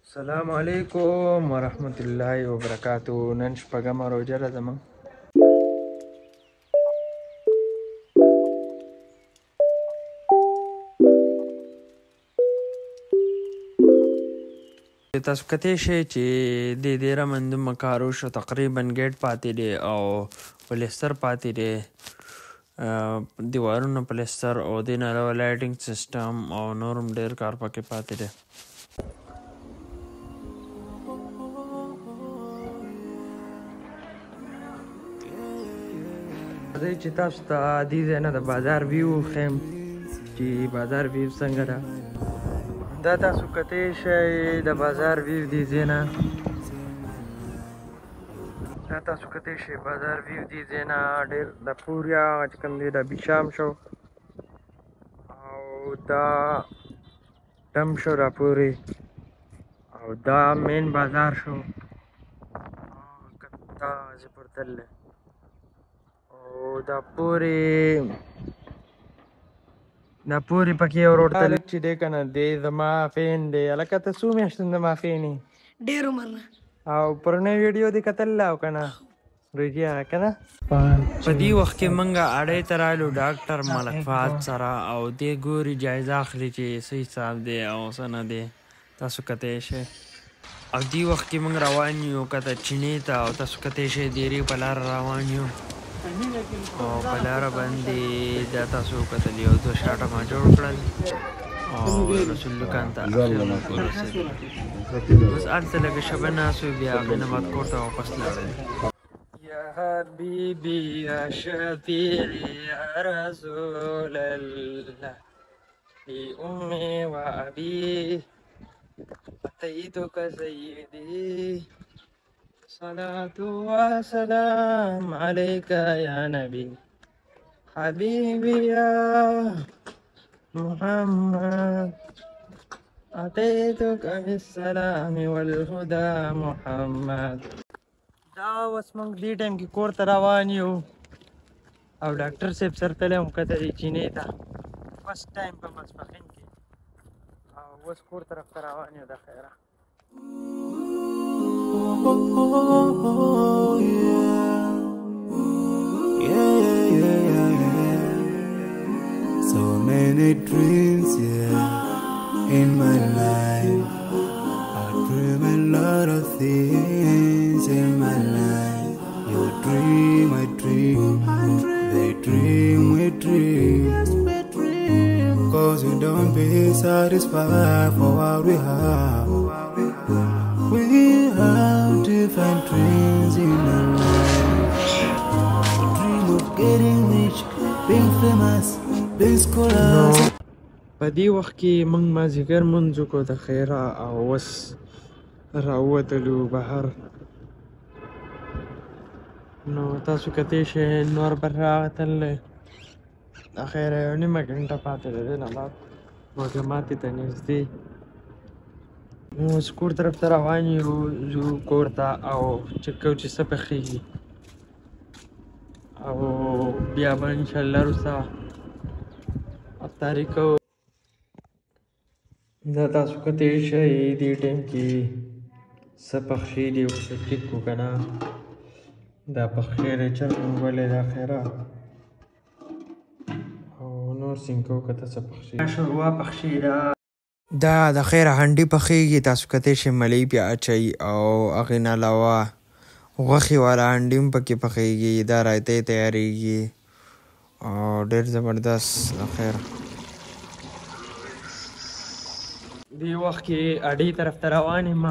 السلام علیکم ورحمت الله وبرکاتو. نن شپږمه روژه ده زموږ. تاسو کتی شئ چې د دې رمندومه کارو شو تقریبا ګیټ پاتې دی او پلستر پاتې دی، دیوارونه پلستر او دې نه علاوه لایټینګ سیسټم او نور هم ډېر کار پکې پاتې دی. راځئ چې تاسو ته دې ځای نه د بازار ویو ښیم چې بازار ویو څنګه ده. دا تاسو کتی شئ د بازار ویو دې ځای نه، دا تاسو کتی شئ بازار ویو دې ځای نه ډېر د پوریا چې کوم دی د بیشام شو او دا ډم شو را پورې او دا مین بازار شو کتا زپرتل دی او دا پورې پکې یو روډ تل چې دی که نه دی زما فین دی. هلکه ته څو میاشتې زما فین یې؟ ډېر عمر نه. او پرونی ویډیو دې کتله او که نه روژه که نه؟ په دې وخت کې موږ اډۍ ته رالو ډاکټر ملک فهد سره او دې ګوري جایزه اخلي چې څه حساب دی او څه نه دی. تاسو کتی شئ او دې وخت کې موږ روان یو کته چینې ته او تاسو کتی شئ دیرې په لاره روان یو او په لاره باندې دا تاسو وکتل یو دوه شاټه ما جوړ کړل او رسول دکان ته اخر موږ ورسېدو. بس هلته لږه شبه ناست وو، بیا هغې نه بعد کور ته واپس لاړل. یا حبیبي یا شفیعي یا رسول الله بی امی و ابی اتیتک سیدی صلاة وسلام عليك يا نبي حبيبي يا محمد أتيتك بالسلام والهدى محمد. دا اوس موږ دې ټایم کې کور ته روان یو او ډاکټر صاحب سره تللی وم کته دې چینې ته فسټ ټایم په ماسپښین کې او اوس کور طرف ته روان یو. د خیره So many dreams, in my life. I dream a lot of things in my life. You dream, I dream. They dream, we dream. Cause we don't be satisfied for what we have. We have different dreams in our life. We dream of getting rich, being famous, being scholars. په دې وخت کې موږ مازدیګر لمونځ وکړو د خیره او اوس راووتلو بهر. نو تاسو کتی شئ نور بر راغتلی د خیره یو نیمه ګنټه پاتې ده دې نه بعد وږه ماتې ته نږدې. اوس کور طرف ته روان یو ځو کور ته او چک کوو چې څه پخېږي او بیا به انشاءالله وروسته افطاري کوو. دا تاسو کتی شئ دې ټایم کې څه پخ شوي دي ورته چک کړو که نه. دا پخ شوی دی چرګ نیولی دا خیره او نور سینګ کوو که ته څه پخ شوي. شوروا پخ شوې ده. دا د خیره هنډي پخېږي، تاسو کتی شئ ملۍ پې اچوي او هغې نه علاوه غوښې والا هنډي هم پکې پخېږي. دا رایته یې تیارېږي او ډېر زبردست د خیره. دې وخت کې اډې طرف ته روان یم،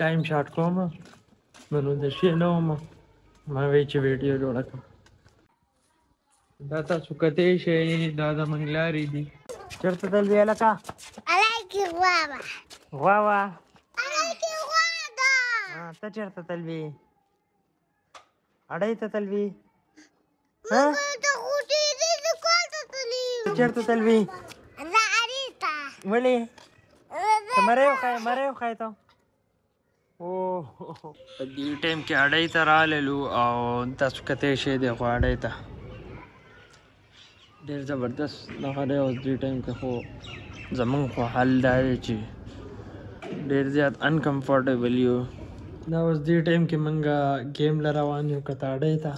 ټایم شاټ کوم نو د شی نه وم ما وی چې ویډیو جوړه کړم. دا تاسو کتی شئ دا زموږ لارې دي. چېرته تلوې هلکه؟ الایکې غوا غوا وه؟ الایکې غوا ده. ته چېرته تلوې؟ اډۍ ته تلوې؟ موږ ته غوټې دي زه کور ته تللي یم. ته چېرته تلوې؟ زه اډې ته. ولې؟ ته مری وښایې ته. په دې ټایم کې اډۍ ته راللو او تاسو کتی شئ دغو اډۍ ته ډېر زبردست دغه دی. اوس دې ټایم کې خو زمونږ خو حل دا دی چې ډېر زیات انکمفورټیبل یو. دا اوس دې ټایم کې مونږه ګیم له روان یو کتاړۍ ته.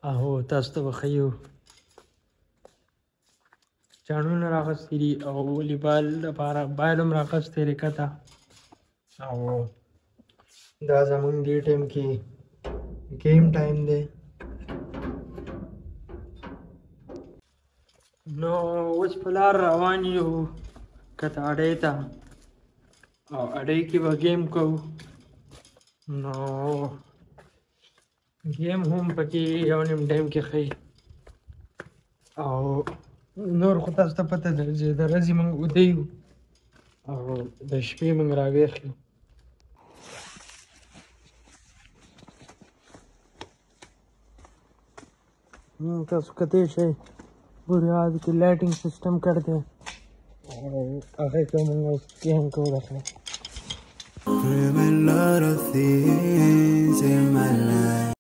او تاسو ته به ښیو چاڼونه راغستې دي او والیبال لپاره بایل هم راغستی دی کته. او دا زمونږ دې ټایم کې گیم ټایم دی. نو اوس په لار روان یو کتاړۍ ته او اډۍ کې به گیم کوو. نو گیم هم پکې یو نیم ټایم کې ښیي او نور خو تاسو ته پته ده چې د ورځې موږ اوده یو او د شپې موږ راویښ یو. تاسو کتی شئ پورې आज کې لایټینګ سسٹم کر دیں اور هغه کې موږ اوس گیم کوو. Dream a lot of things in my life.